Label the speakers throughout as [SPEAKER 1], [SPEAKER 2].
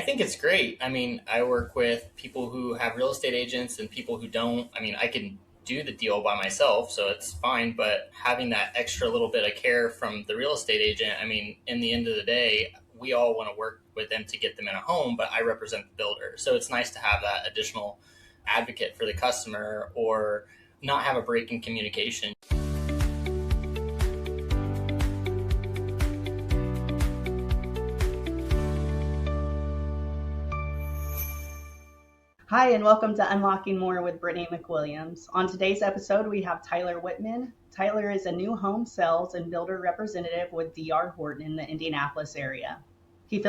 [SPEAKER 1] think it's great. I mean, I work with people who have real estate agents and people who don't. I mean, I can do the deal by myself, so it's fine. But having that extra little bit of care from the real estate agent, I mean, in the end of the day, we all want to work with them to get them in a home, but I represent the builder. So it's nice to have that additional advocate for the customer or not have a break in communication.
[SPEAKER 2] Hi, and welcome to Unlocking More with Brittany McWilliams. On today's episode, we have Tyler Whiteman. Tyler is a new home sales and builder representative with DR Horton in the Indianapolis area. He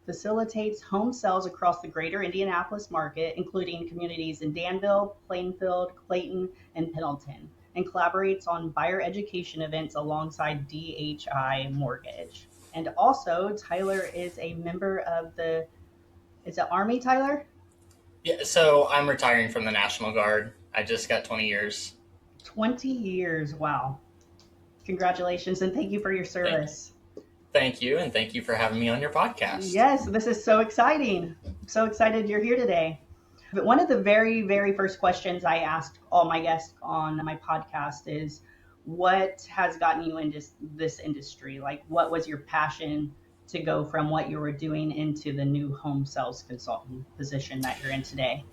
[SPEAKER 2] facilitates home sales across the greater Indianapolis market, including communities in Danville, Plainfield, Clayton, and Pendleton, and collaborates on buyer education events alongside DHI Mortgage. And also, Tyler is a member of is it Army, Tyler?
[SPEAKER 1] Yeah, so I'm retiring from the National Guard. I just got 20 years.
[SPEAKER 2] 20 years, wow. Congratulations, and thank you for your service.
[SPEAKER 1] Thank you, and thank you for having me on your podcast.
[SPEAKER 2] Yes, this is so exciting. I'm so excited you're here today. But one of the very, very first questions I asked all my guests on my podcast is, what has gotten you into this industry? Like, what was your passion to go from what you were doing into the new home sales consultant position that you're in today?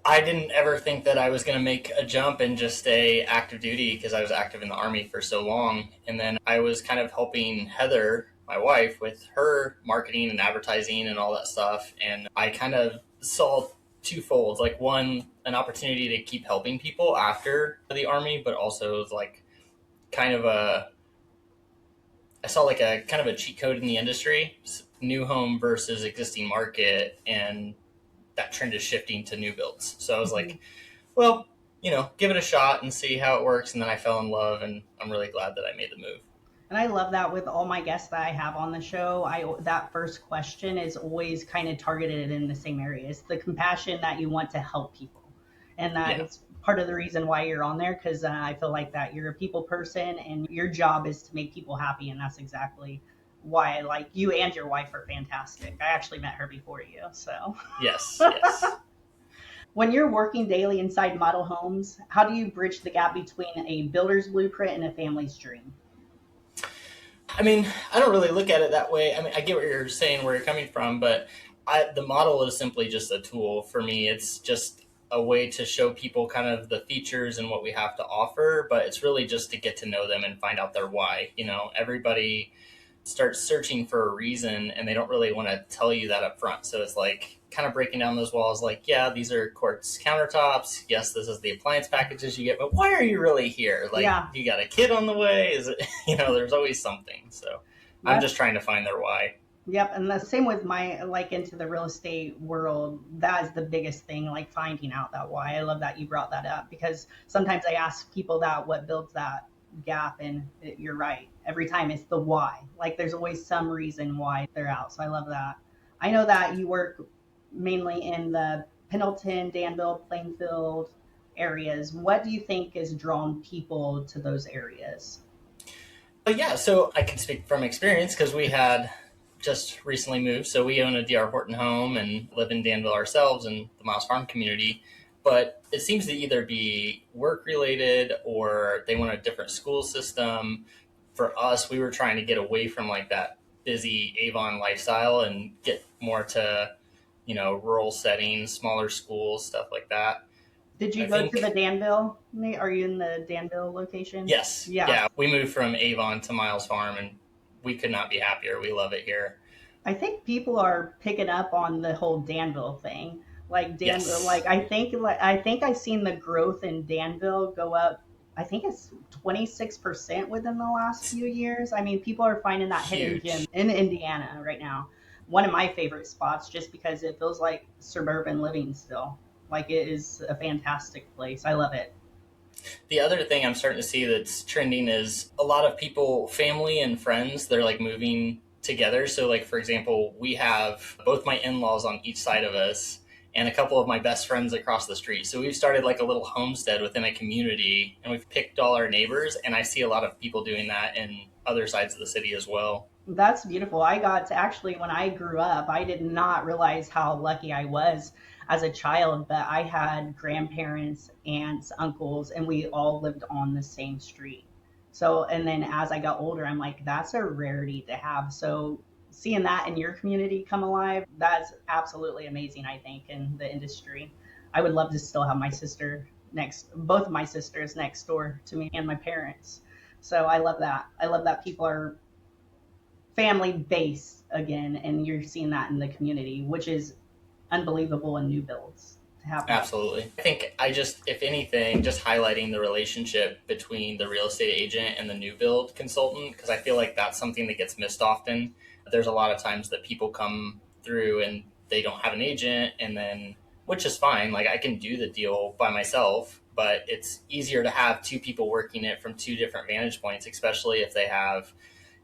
[SPEAKER 1] I didn't ever think that I was going to make a jump and just stay active duty because I was active in the Army for so long. And then I was kind of helping Heather, my wife, with her marketing and advertising and all that stuff. And I kind of saw twofold, like one, an opportunity to keep helping people after the Army, but also like kind of I saw like a kind of a cheat code in the industry, new home versus existing market, and that trend is shifting to new builds. So I was like, well, give it a shot and see how it works. And then I fell in love, and I'm really glad that I made the move.
[SPEAKER 2] And I love that with all my guests that I have on the show. That first question is always kind of targeted in the same area. It's the compassion that you want to help people. And that is part of the reason why you're on there, because I feel like that you're a people person and your job is to make people happy. And that's exactly why I like you, and your wife are fantastic. I actually met her before you. So
[SPEAKER 1] Yes.
[SPEAKER 2] When you're working daily inside model homes, how do you bridge the gap between a builder's blueprint and a family's dream?
[SPEAKER 1] I mean, I don't really look at it that way. I mean, I get what you're saying, where you're coming from, but the model is simply just a tool for me. It's just a way to show people kind of the features and what we have to offer, but it's really just to get to know them and find out their why. Everybody starts searching for a reason and they don't really want to tell you that up front. So it's like kind of breaking down those walls, like, yeah, these are quartz countertops. Yes, this is the appliance packages you get, but why are you really here? Like, you got a kid on the way? Is it, there's always something. So I'm just trying to find their why.
[SPEAKER 2] Yep. And the same with my, into the real estate world, that is the biggest thing, like finding out that why. I love that you brought that up, because sometimes I ask people that what builds that gap, and you're right. Every time it's the why. Like there's always some reason why they're out. So I love that. I know that you work mainly in the Pendleton, Danville, Plainfield areas. What do you think has drawn people to those areas?
[SPEAKER 1] Yeah, so I can speak from experience because we had just recently moved. So we own a DR Horton home and live in Danville ourselves in the Miles Farm community. But it seems to either be work related or they want a different school system. For us, we were trying to get away from like that busy Avon lifestyle and get more to, rural settings, smaller schools, stuff like that.
[SPEAKER 2] Did you go to the Danville? Are you in the Danville location?
[SPEAKER 1] Yes. Yeah. We moved from Avon to Miles Farm, and we could not be happier. We love it here.
[SPEAKER 2] I think people are picking up on the whole Danville thing. Like Danville, I think I've seen the growth in Danville go up. I think it's 26% within the last few years. I mean, people are finding that hidden gem in Indiana right now. One of my favorite spots, just because it feels like suburban living still. Like it is a fantastic place. I love it.
[SPEAKER 1] The other thing I'm starting to see that's trending is a lot of people, family and friends, they're like moving together. So like, for example, we have both my in-laws on each side of us and a couple of my best friends across the street. So we've started like a little homestead within a community, and we've picked all our neighbors. And I see a lot of people doing that in other sides of the city as well.
[SPEAKER 2] That's beautiful. I got to actually, when I grew up, I did not realize how lucky I was as a child, but I had grandparents, aunts, uncles, and we all lived on the same street. So, and then as I got older, I'm like, that's a rarity to have. So, seeing that in your community come alive, that's absolutely amazing, I think, in the industry. I would love to still have my sister both of my sisters next door to me and my parents. So I love that. I love that people are family base again, and you're seeing that in the community, which is unbelievable in new builds to have that.
[SPEAKER 1] Absolutely. I think if anything, just highlighting the relationship between the real estate agent and the new build consultant, because I feel like that's something that gets missed often. There's a lot of times that people come through and they don't have an agent, and then, which is fine. Like, I can do the deal by myself, but it's easier to have two people working it from two different vantage points, especially if they have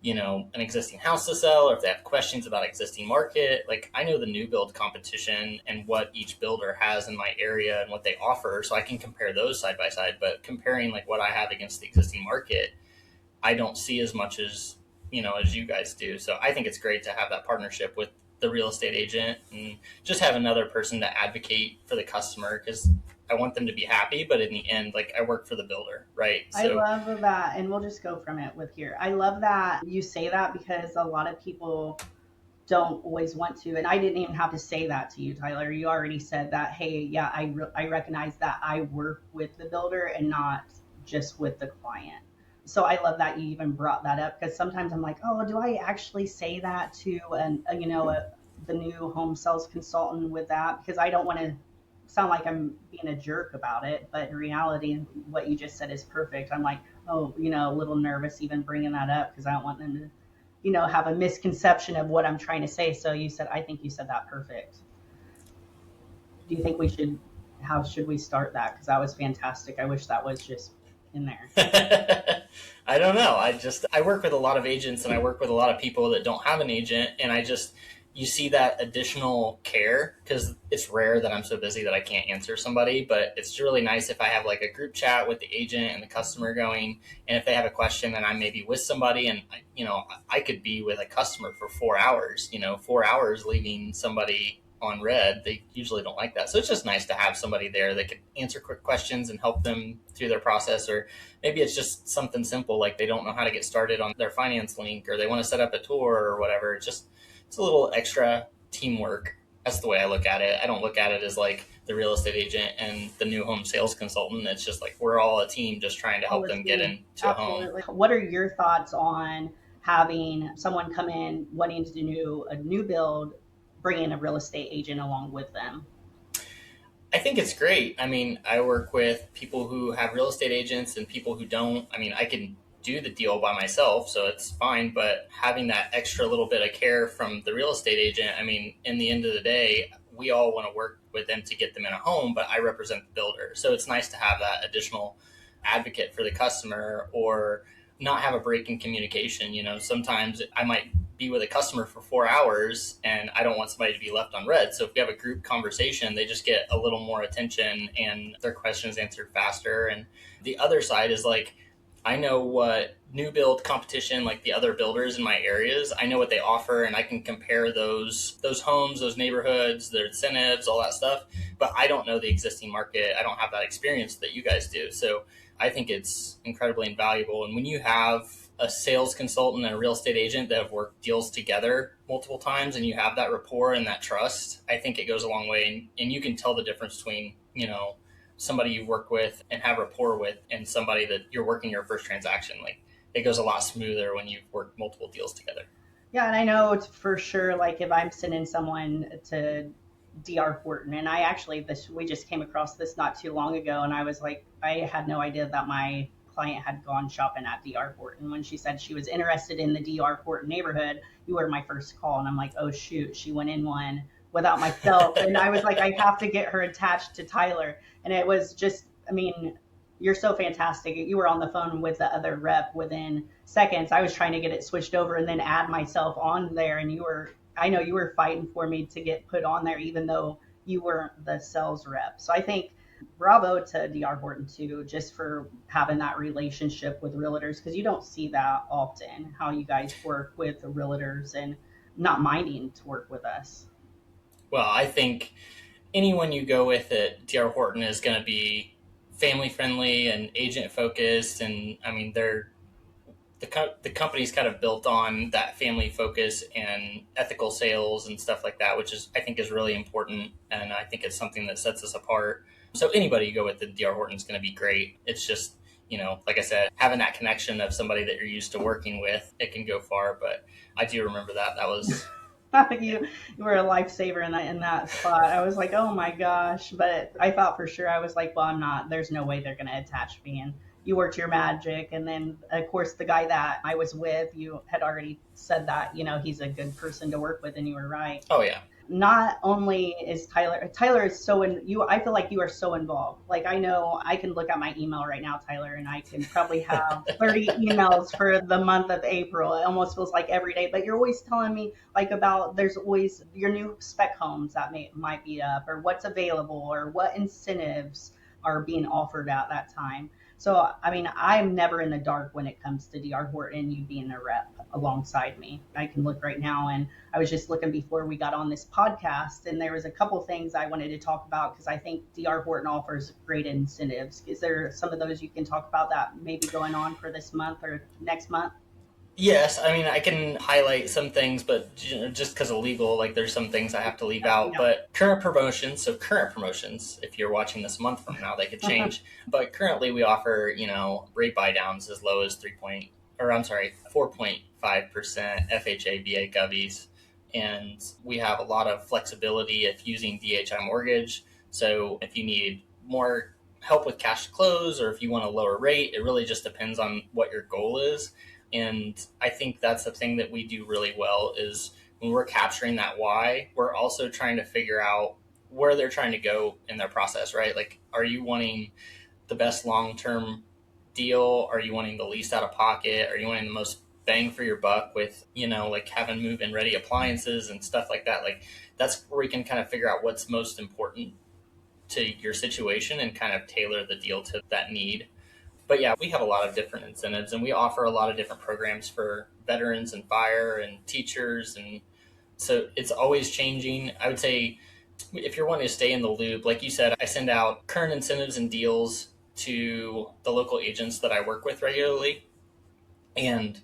[SPEAKER 1] an existing house to sell, or if they have questions about existing market. Like, I know the new build competition and what each builder has in my area and what they offer, so I can compare those side by side. But comparing like what I have against the existing market, I don't see as much as you guys do. So I think it's great to have that partnership with the real estate agent and just have another person to advocate for the customer, because I want them to be happy, but in the end, like, I work for the builder, right?
[SPEAKER 2] I
[SPEAKER 1] So
[SPEAKER 2] love that. And we'll just go from it with here. I love that you say that because a lot of people don't always want to. And I didn't even have to say that to you, Tyler. You already said that, hey, yeah, I recognize that I work with the builder and not just with the client. So I love that you even brought that up, because sometimes I'm like, oh, do I actually say that to the new home sales consultant with that? Because I don't want to sound like I'm being a jerk about it, but in reality, what you just said is perfect. I'm like, oh, a little nervous even bringing that up because I don't want them to, have a misconception of what I'm trying to say. So I think you said that perfect. Do you think how should we start that? Because that was fantastic. I wish that was just in there.
[SPEAKER 1] I don't know. I work with a lot of agents and I work with a lot of people that don't have an agent, and you see that additional care, because it's rare that I'm so busy that I can't answer somebody, but it's really nice if I have like a group chat with the agent and the customer going, and if they have a question and I'm maybe with somebody, and I could be with a customer for 4 hours, 4 hours leaving somebody on red. They usually don't like that. So it's just nice to have somebody there that can answer quick questions and help them through their process. Or maybe it's just something simple, like they don't know how to get started on their finance link, or they want to set up a tour or whatever. It's a little extra teamwork. That's the way I look at it. I don't look at it as like the real estate agent and the new home sales consultant. It's just like we're all a team just trying to help them get into a home.
[SPEAKER 2] Absolutely. What are your thoughts on having someone come in wanting to do a new build, bring in a real estate agent along with them?
[SPEAKER 1] I think it's great. I mean, I work with people who have real estate agents and people who don't. I mean, I can do the deal by myself, so it's fine. But having that extra little bit of care from the real estate agent, I mean, in the end of the day, we all want to work with them to get them in a home, but I represent the builder. So it's nice to have that additional advocate for the customer, or not have a break in communication. Sometimes I might be with a customer for 4 hours and I don't want somebody to be left on red. So if we have a group conversation, they just get a little more attention and their questions answered faster. And the other side is like, I know what new build competition, like the other builders in my areas, I know what they offer, and I can compare those homes, those neighborhoods, their incentives, all that stuff. But I don't know the existing market. I don't have that experience that you guys do. So I think it's incredibly invaluable. And when you have a sales consultant and a real estate agent that have worked deals together multiple times, and you have that rapport and that trust, I think it goes a long way. And you can tell the difference between, somebody you work with and have rapport with and somebody that you're working your first transaction. Like, it goes a lot smoother when you've worked multiple deals together.
[SPEAKER 2] Yeah, and I know it's for sure, like if I'm sending someone to DR Horton, and we just came across this not too long ago, and I was like, I had no idea that my client had gone shopping at DR Horton. When she said she was interested in the DR Horton neighborhood, you were my first call, and I'm like, oh shoot, she went in one without myself. And I was like, I have to get her attached to Tyler. And it was just, I mean, you're so fantastic. You were on the phone with the other rep within seconds. I was trying to get it switched over and then add myself on there. And I know you were fighting for me to get put on there, even though you weren't the sales rep. So I think Bravo to DR Horton too, just for having that relationship with realtors, because you don't see that often, how you guys work with the realtors and not minding to work with us.
[SPEAKER 1] Well, I think anyone you go with at DR Horton is going to be family friendly and agent focused, and I mean the company's kind of built on that family focus and ethical sales and stuff like that, which is I think is really important, and I think it's something that sets us apart. So anybody you go with at DR Horton is going to be great. It's just like I said, having that connection of somebody that you're used to working with, it can go far. But I do remember that was yeah.
[SPEAKER 2] You were a lifesaver in that spot. I was like, oh my gosh. But I thought for sure, I was like, well, I'm not, there's no way they're gonna attach me. And you worked your magic. And then of course the guy that I was with, you had already said that, he's a good person to work with, and you were right.
[SPEAKER 1] Oh yeah.
[SPEAKER 2] Not only is Tyler is so in you, I feel like you are so involved. Like, I know I can look at my email right now, Tyler, and I can probably have 30 emails for the month of April. It almost feels like every day, but you're always telling me like about there's always your new spec homes that might be up, or what's available, or what incentives are being offered at that time. So, I mean, I'm never in the dark when it comes to DR Horton, you being a rep alongside me. I can look right now, and I was just looking before we got on this podcast, and there was a couple things I wanted to talk about because I think DR Horton offers great incentives. Is there some of those you can talk about that may be going on for this month or next month?
[SPEAKER 1] Yes, I mean I can highlight some things, but just because of legal, like there's some things I have to leave out.
[SPEAKER 2] Yeah.
[SPEAKER 1] But current promotions, if you're watching this a month from now, they could change. But currently, we offer rate buy downs as low as 4.5% FHA VA govies, and we have a lot of flexibility if using DHI Mortgage. So if you need more help with cash to close, or if you want a lower rate, it really just depends on what your goal is. And I think that's the thing that we do really well is when we're capturing that why, we're also trying to figure out where they're trying to go in their process, right? Like, are you wanting the best long-term deal? Are you wanting the least out of pocket? Are you wanting the most bang for your buck with, like having move-in ready appliances and stuff like that? Like, that's where we can kind of figure out what's most important to your situation and kind of tailor the deal to that need. But yeah, we have a lot of different incentives, and we offer a lot of different programs for veterans and fire and teachers. And so it's always changing. I would say if you're wanting to stay in the loop, like you said, I send out current incentives and deals to the local agents that I work with regularly, and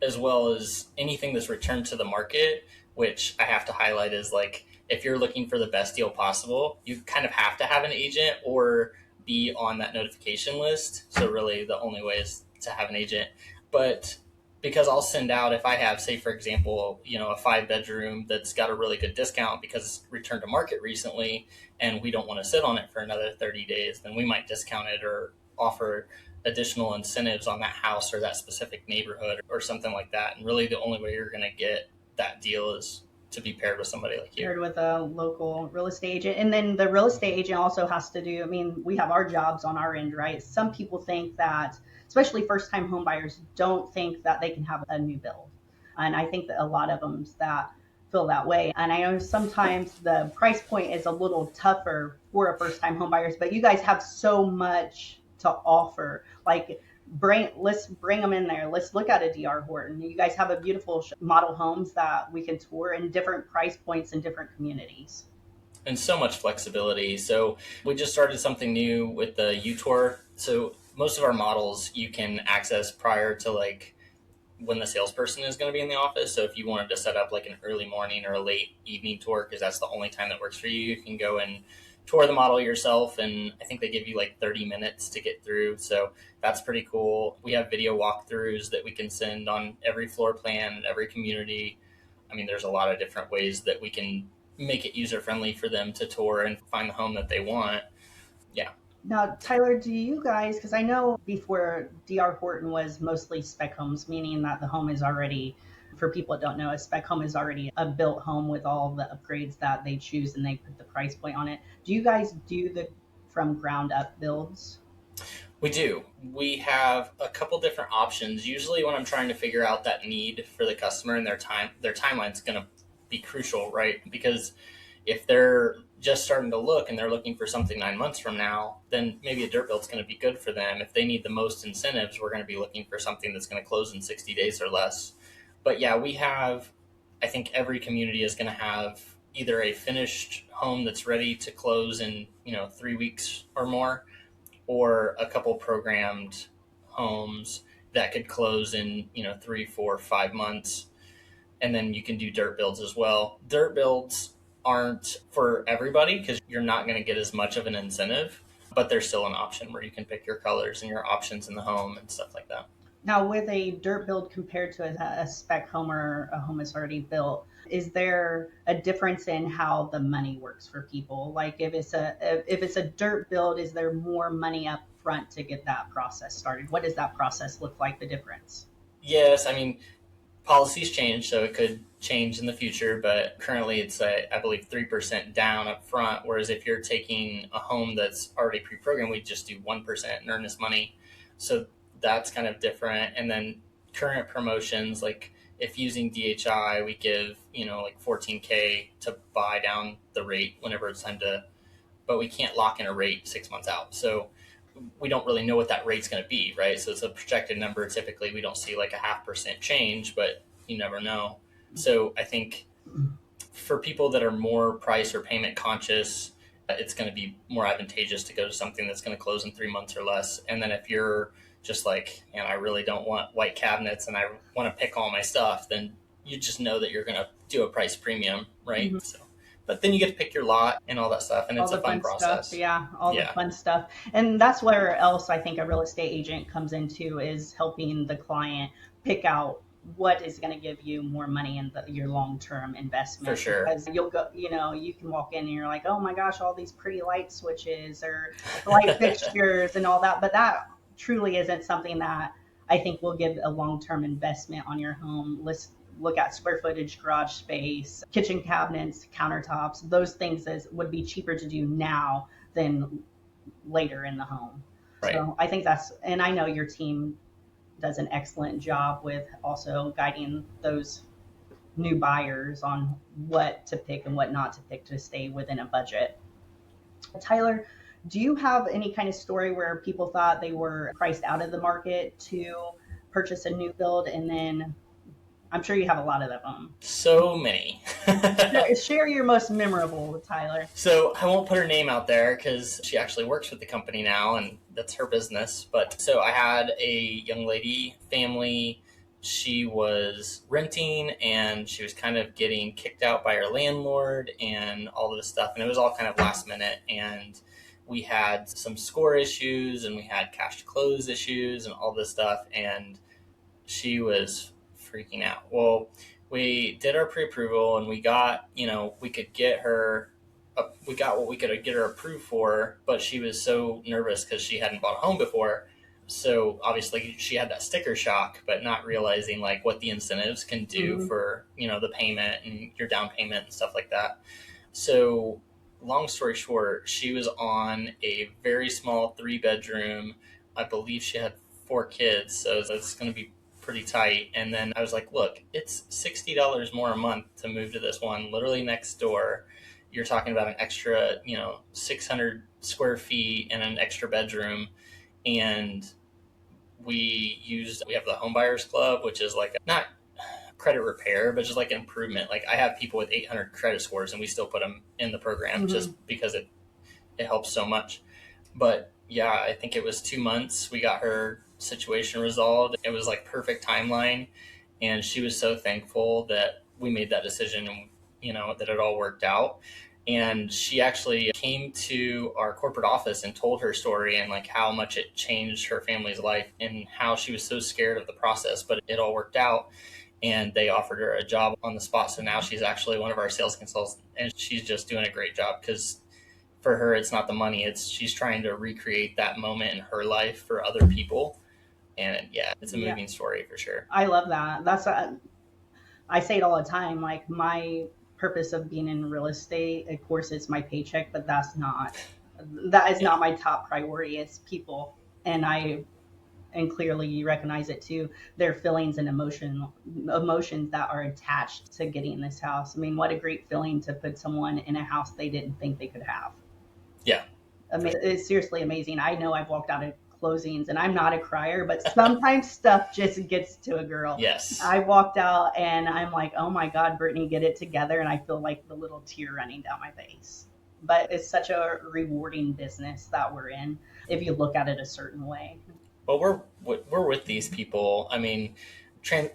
[SPEAKER 1] as well as anything that's returned to the market, which I have to highlight is like if you're looking for the best deal possible, you kind of have to have an agent or be on that notification list. So really the only way is to have an agent. But because I'll send out if I have, say for example, a 5 bedroom that's got a really good discount because it's returned to market recently and we don't want to sit on it for another 30 days, then we might discount it or offer additional incentives on that house or that specific neighborhood or something like that. And really the only way you're going to get that deal is to be paired with somebody like you.
[SPEAKER 2] Paired with a local real estate agent. And then the real estate agent also has to do, I mean, we have our jobs on our end, right? Some people think that, especially first time home buyers, don't think that they can have a new build. And I think that a lot of them that feel that way. And I know sometimes the price point is a little tougher for a first time home buyers, but you guys have so much to offer. Like, let's bring them in there. Let's look at a DR Horton. You guys have a beautiful model homes that we can tour in different price points in different communities.
[SPEAKER 1] And so much flexibility. So we just started something new with the U Tour. So most of our models you can access prior to like when the salesperson is going to be in the office. So if you wanted to set up like an early morning or a late evening tour, because that's the only time that works for you, you can go and tour the model yourself. And I think they give you like 30 minutes to get through. So that's pretty cool. We have video walkthroughs that we can send on every floor plan, every community. I mean, there's a lot of different ways that we can make it user friendly for them to tour and find the home that they want. Yeah.
[SPEAKER 2] Now, Tyler, do you guys, because I know before DR Horton was mostly spec homes, meaning that the home is already, for people that don't know, a spec home is already a built home with all the upgrades that they choose and they put the price point on it. Do you guys do the from ground up builds?
[SPEAKER 1] We do. We have a couple different options. Usually when I'm trying to figure out that need for the customer and their timeline is going to be crucial, right? Because If they're just starting to look and they're looking for something 9 months from now, then maybe a dirt build's going to be good for them. If they need the most incentives, we're going to be looking for something that's going to close in 60 days or less. But yeah, I think every community is going to have either a finished home that's ready to close in, 3 weeks or more, or a couple programmed homes that could close in, 3, 4, 5 months. And then you can do dirt builds as well. Dirt builds aren't for everybody because you're not going to get as much of an incentive, but there's still an option where you can pick your colors and your options in the home and stuff like that.
[SPEAKER 2] Now, with a dirt build compared to a spec home or a home that's already built, is there a difference in how the money works for people? Like if it's a dirt build, is there more money up front to get that process started? What does that process look like? The difference?
[SPEAKER 1] Yes, I mean, policies change, so it could change in the future, but currently it's, I believe, 3% down up front. Whereas if you're taking a home that's already pre programmed, we just do 1% in earnest money. So that's kind of different. And then current promotions, like if using DHI, we give, like 14K to buy down the rate whenever it's time to, but we can't lock in a rate 6 months out. So we don't really know what that rate's going to be, right? So it's a projected number. Typically, we don't see like a 0.5% change, but you never know. So I think for people that are more price or payment conscious, it's going to be more advantageous to go to something that's going to close in 3 months or less. And then if you're just like, man, I really don't want white cabinets and I want to pick all my stuff, then you just know that you're going to do a price premium, right?
[SPEAKER 2] Mm-hmm.
[SPEAKER 1] So, but then you get to pick your lot and all that stuff, and
[SPEAKER 2] All
[SPEAKER 1] it's a
[SPEAKER 2] the
[SPEAKER 1] fun
[SPEAKER 2] fun stuff.
[SPEAKER 1] process.
[SPEAKER 2] Yeah, all the
[SPEAKER 1] Yeah,
[SPEAKER 2] fun stuff. And that's where else I think a real estate agent comes into, is helping the client pick out what is going to give you more money in your long-term
[SPEAKER 1] for
[SPEAKER 2] investment.
[SPEAKER 1] sure.
[SPEAKER 2] Because you'll go, you can walk in and you're like, oh my gosh, all these pretty light switches or light fixtures and all that, but that truly isn't something that I think will give a long-term investment on your home. Let's look at square footage, garage space, kitchen cabinets, countertops. Those things would be cheaper to do now than later in the home.
[SPEAKER 1] Right.
[SPEAKER 2] So I think and I know your team does an excellent job with also guiding those new buyers on what to pick and what not to pick to stay within a budget. Tyler, do you have any kind of story where people thought they were priced out of the market to purchase a new build, and then I'm sure you have a lot of them.
[SPEAKER 1] So many.
[SPEAKER 2] Share your most memorable, Tyler.
[SPEAKER 1] So I won't put her name out there because she actually works with the company now and that's her business. But so I had a young lady family. She was renting and she was kind of getting kicked out by her landlord and all of this stuff. And it was all kind of last minute. And we had some score issues and we had cash to close issues and all this stuff. And she was freaking out. Well, we did our pre-approval and we got, we could get her, we got what we could get her approved for, but she was so nervous because she hadn't bought a home before. So obviously she had that sticker shock, but not realizing like what the incentives can do
[SPEAKER 2] Mm-hmm.
[SPEAKER 1] for, the payment and your down payment and stuff like that. So long story short, she was on a very small 3 bedroom. I believe she had 4 kids, so it's going to be pretty tight. And then I was like, look, it's $60 more a month to move to this one literally next door. You're talking about an extra, 600 square feet and an extra bedroom. And we have the home buyers club, which is like not credit repair, but just like an improvement. Like I have people with 800 credit scores and we still put them in the program
[SPEAKER 2] Mm-hmm.
[SPEAKER 1] just because it helps so much. But yeah, I think it was 2 months. We got her situation resolved. It was like perfect timeline. And she was so thankful that we made that decision and, that it all worked out. And she actually came to our corporate office and told her story and like how much it changed her family's life and how she was so scared of the process, but it all worked out. And they offered her a job on the spot. So now she's actually one of our sales consultants and she's just doing a great job because for her, it's not the money. It's she's trying to recreate that moment in her life for other people. And yeah, it's a
[SPEAKER 2] Yeah,
[SPEAKER 1] moving story for sure.
[SPEAKER 2] I love that. I say it all the time. Like my purpose of being in real estate, of course, it's my paycheck, but that is
[SPEAKER 1] Yeah.
[SPEAKER 2] not my top priority. It's people, and I and clearly you recognize it too, their feelings and emotions that are attached to getting this house. I mean, what a great feeling to put someone in a house they didn't think they could have.
[SPEAKER 1] Yeah.
[SPEAKER 2] It's seriously amazing. I know I've walked out of closings and I'm not a crier, but sometimes stuff just gets to a girl.
[SPEAKER 1] Yes.
[SPEAKER 2] I walked out and I'm like, oh my God, Brittany, get it together. And I feel like the little tear running down my face. But it's such a rewarding business that we're in if you look at it a certain way.
[SPEAKER 1] Well, we're with these people. I mean,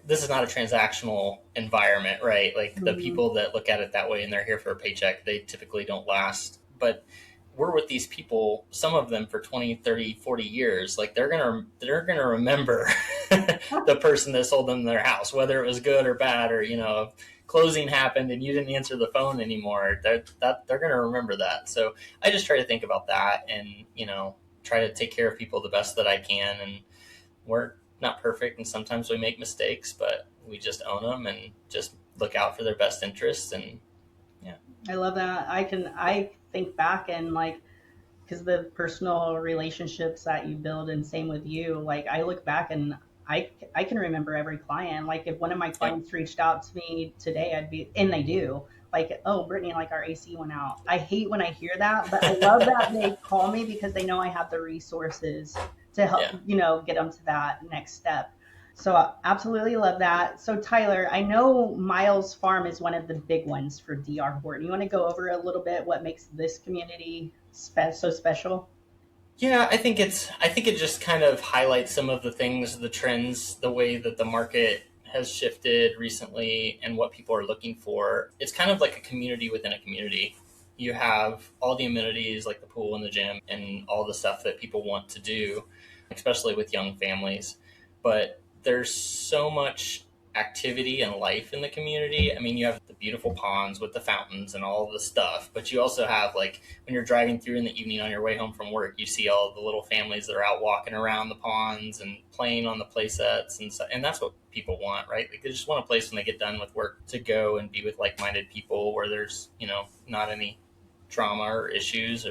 [SPEAKER 1] this is not a transactional environment, right? Like the
[SPEAKER 2] Mm-hmm.
[SPEAKER 1] people that look at it that way and they're here for a paycheck, they typically don't last. But we're with these people, some of them for 20, 30, 40 years. Like they're going to remember the person that sold them their house, whether it was good or bad, or, closing happened and you didn't answer the phone anymore. They're going to remember that. So I just try to think about that and, try to take care of people the best that I can. And we're not perfect, and sometimes we make mistakes, but we just own them and just look out for their best interests. And yeah.
[SPEAKER 2] I love that. I think back and like, because the personal relationships that you build, and same with you, like I look back and I can remember every client. Like if one of my
[SPEAKER 1] Yep.
[SPEAKER 2] clients reached out to me today, and they do, like, oh, Brittany, like our AC went out. I hate when I hear that, but I love that they call me because they know I have the resources to help,
[SPEAKER 1] Yeah.
[SPEAKER 2] get them to that next step. So I absolutely love that. So Tyler, I know Miles Farm is one of the big ones for DR Horton. You want to go over a little bit what makes this community so special?
[SPEAKER 1] Yeah, I think it just kind of highlights some of the things, the trends, the way that the market has shifted recently and what people are looking for. It's kind of like a community within a community. You have all the amenities like the pool and the gym and all the stuff that people want to do, especially with young families. But there's so much activity and life in the community. I mean, you have the beautiful ponds with the fountains and all the stuff, but you also have, like, when you're driving through in the evening on your way home from work, you see all the little families that are out walking around the ponds and playing on the play sets and stuff. And that's what people want, right? Like they just want a place when they get done with work to go and be with like-minded people where there's, not any trauma or issues.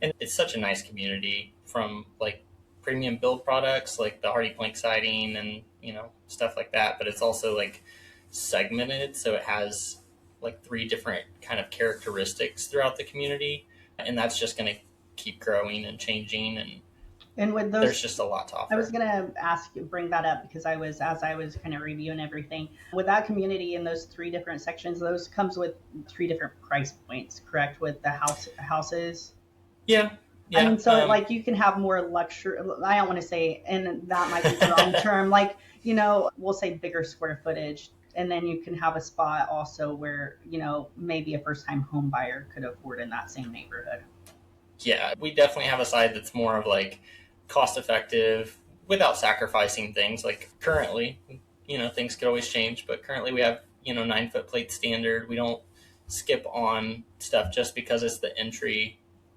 [SPEAKER 1] And it's such a nice community, from like premium build products like the hardy plank siding and stuff like that, but it's also like segmented, so it has like three different kind of characteristics throughout the community, and that's just going to keep growing and changing, and
[SPEAKER 2] And with
[SPEAKER 1] there's
[SPEAKER 2] those,
[SPEAKER 1] just a lot to
[SPEAKER 2] I was
[SPEAKER 1] offer.
[SPEAKER 2] gonna ask you, bring that up because as I was kind of reviewing everything with that community in those three different sections, those comes with three different price points, correct? With the houses.
[SPEAKER 1] Yeah.
[SPEAKER 2] I
[SPEAKER 1] Yeah.
[SPEAKER 2] mean, so like you can have more luxury. I don't want to say, and that might be the wrong term. Like, we'll say bigger square footage, and then you can have a spot also where maybe a first time home buyer could afford in that same neighborhood.
[SPEAKER 1] Yeah, we definitely have a side that's more of like cost effective without sacrificing things. Like currently, things could always change, but currently we have, 9 foot plate standard. We don't skip on stuff just because it's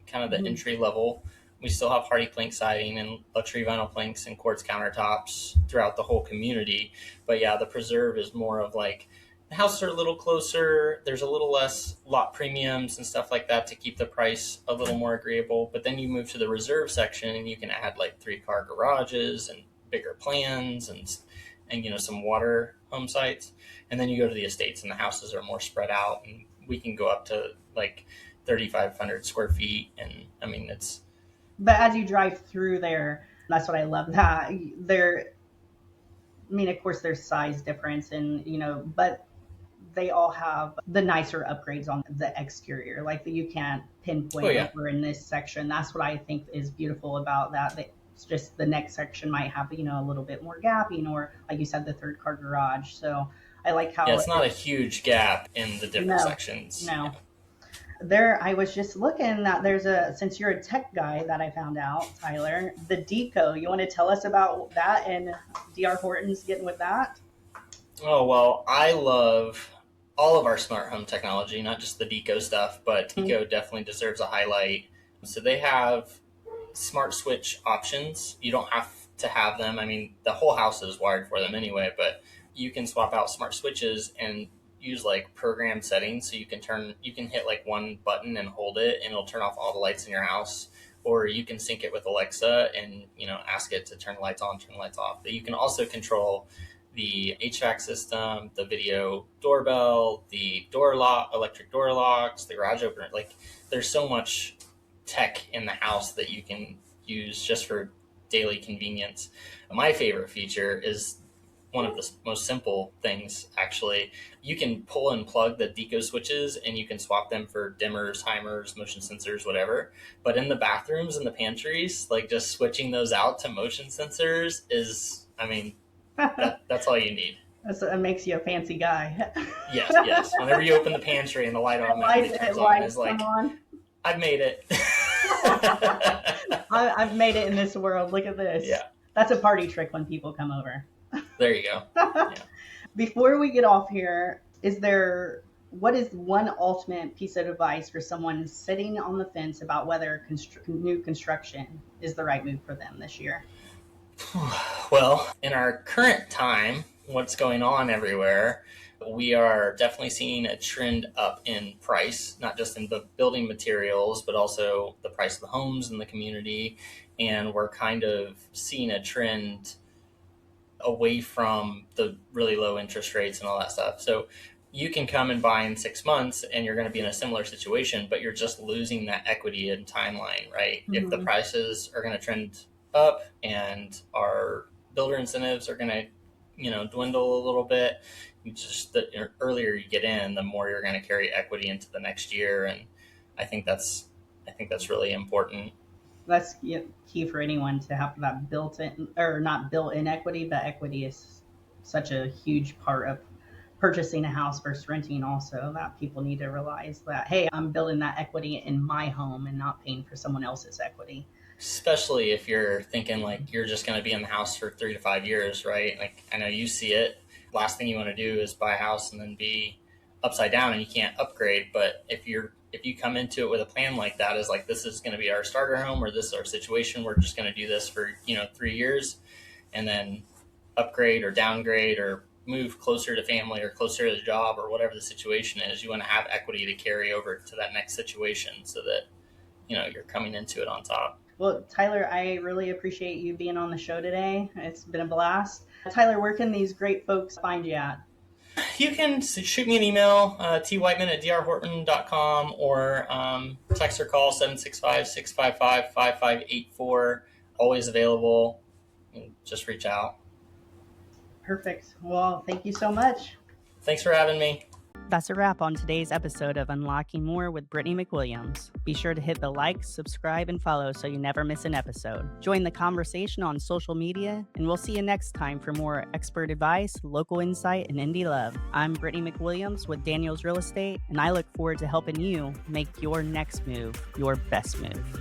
[SPEAKER 1] kind of the
[SPEAKER 2] Mhm.
[SPEAKER 1] entry level. We still have hardy plank siding and luxury vinyl planks and quartz countertops throughout the whole community. But yeah, the preserve is more of like the houses are a little closer. There's a little less lot premiums and stuff like that to keep the price a little more agreeable. But then you move to the reserve section and you can add like 3-car garages and bigger plans and some water home sites. And then you go to the estates and the houses are more spread out, and we can go up to like 3,500 square feet. And I mean, it's
[SPEAKER 2] But as you drive through there, that's what I love. That there, I mean, of course, there's size difference, and but they all have the nicer upgrades on the exterior. Like you can't
[SPEAKER 1] oh
[SPEAKER 2] pinpoint
[SPEAKER 1] yeah,
[SPEAKER 2] over in this section. That's what I think is beautiful about that. It's just the next section might have a little bit more gapping, or like you said, the third car garage. So I like
[SPEAKER 1] yeah.
[SPEAKER 2] how
[SPEAKER 1] It's not a huge gap in the different
[SPEAKER 2] no,
[SPEAKER 1] sections. Yeah.
[SPEAKER 2] no. There, I was just looking that there's since you're a tech guy that I found out, Tyler, the Deco. You want to tell us about that and DR Horton's getting with that?
[SPEAKER 1] Oh, well, I love all of our smart home technology, not just the Deco stuff, but Deco definitely deserves a highlight. So they have smart switch options. You don't have to have them. I mean, the whole house is wired for them anyway, but you can swap out smart switches and use like program settings. So you can hit like one button and hold it, and it'll turn off all the lights in your house, or you can sync it with Alexa and, ask it to turn the lights on, turn the lights off. But you can also control the HVAC system, the video doorbell, the door lock, electric door locks, the garage opener. Like, there's so much tech in the house that you can use just for daily convenience. My favorite feature is one of the most simple things, actually. You can pull and plug the deco switches and you can swap them for dimmers, timers, motion sensors, whatever. But in the bathrooms and the pantries, like, just switching those out to motion sensors is, that's all you need.
[SPEAKER 2] That makes you a fancy guy.
[SPEAKER 1] Yes. Whenever you open the pantry and the light automatically turns on, it's like, I've made it.
[SPEAKER 2] I've made it in this world. Look at this.
[SPEAKER 1] Yeah.
[SPEAKER 2] That's a party trick when people come over.
[SPEAKER 1] There you go. Yeah.
[SPEAKER 2] Before we get off here, what is one ultimate piece of advice for someone sitting on the fence about whether new construction is the right move for them this year?
[SPEAKER 1] Well, in our current time, what's going on everywhere, we are definitely seeing a trend up in price, not just in the building materials, but also the price of the homes in the community. And we're kind of seeing a trend away from the really low interest rates and all that stuff. So you can come and buy in 6 months and you're going to be in a similar situation, but you're just losing that equity and timeline, right? Mm-hmm. If the prices are going to trend up and our builder incentives are going to, dwindle a little bit, the earlier you get in, the more you're going to carry equity into the next year. And I think that's really important.
[SPEAKER 2] That's key for anyone to have that built-in, or not built-in equity, but equity is such a huge part of purchasing a house versus renting also, that people need to realize that, hey, I'm building that equity in my home and not paying for someone else's equity.
[SPEAKER 1] Especially if you're thinking like you're just going to be in the house for 3 to 5 years, right? Like, I know you see it. Last thing you want to do is buy a house and then be upside down and you can't upgrade. But if you come into it with a plan like that, is like, this is going to be our starter home, or this is our situation, we're just going to do this for 3 years and then upgrade or downgrade or move closer to family or closer to the job or whatever the situation is, you want to have equity to carry over to that next situation so that you're coming into it on top.
[SPEAKER 2] Well, Tyler, I really appreciate you being on the show today. It's been a blast. Tyler, where can these great folks find you at?
[SPEAKER 1] You can shoot me an email, twhiteman@drhorton.com, or text or call 765-655-5584. Always available. Just reach out.
[SPEAKER 2] Perfect. Well, thank you so much.
[SPEAKER 1] Thanks for having me.
[SPEAKER 2] That's a wrap on today's episode of Unlocking More with Brittany McWilliams. Be sure to hit the like, subscribe, and follow so you never miss an episode. Join the conversation on social media, and we'll see you next time for more expert advice, local insight, and indie love. I'm Brittany McWilliams with Daniels Real Estate, and I look forward to helping you make your next move your best move.